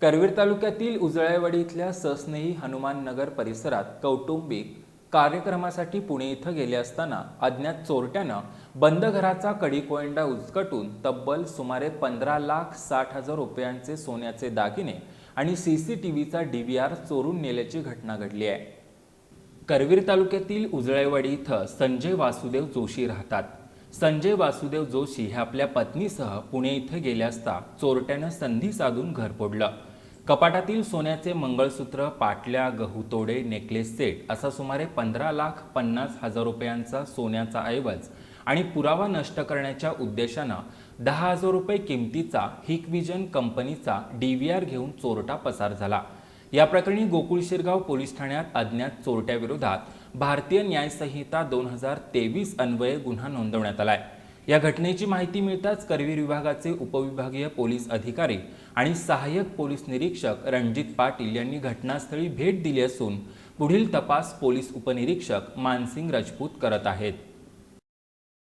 करवीर तालुक्यातील उजळाईवाडी इथल्या सस्नेही हनुमान नगर परिसरात कौटुंबिक कार्यक्रमासाठी पुणे इथं गेले असताना अज्ञात चोरट्यानं बंद घराचा कडी-कोयंडा उचकटून तब्बल सुमारे 15,60,000 रुपयांचे सोन्याचे दागिने आणि CCTVचा DVR चोरून नेल्याची घटना घडली आहे। करवीर तालुक्यातील उजळाईवाडी इथं संजय वासुदेव जोशी राहतात। संजय वासुदेव जोशी हे आपल्या पत्नीसह पुणे इथे गेले असता चोरट्यानं संधी साधून घर फोडलं। कपाटातील सोन्याचे मंगळसूत्र, पाटल्या, गहू तोडे, नेकलेस सेट असा सुमारे 15,50,000 रुपयांचा सोन्याचा ऐवज आणि पुरावा नष्ट करण्याच्या उद्देशानं 10,000 रुपये किमतीचा हिकविजन कंपनीचा DVR घेऊन चोरटा पसार झाला। या प्रकरणी गोकुळ शिरगाव पोलीस ठाण्यात अज्ञात चोरट्याविरोधात भारतीय न्याय संहिता 2023 अन्वये गुन्हा नोंदवण्यात आलाय। या घटनेची माहिती मिळताच करवीर विभागाचे उपविभागीय पोलीस अधिकारी आणि सहाय्यक पोलीस निरीक्षक रणजित पाटील यांनी घटनास्थळी भेट दिली असून पुढील तपास पोलीस उपनिरीक्षक मानसिंग राजपूत करत आहेत।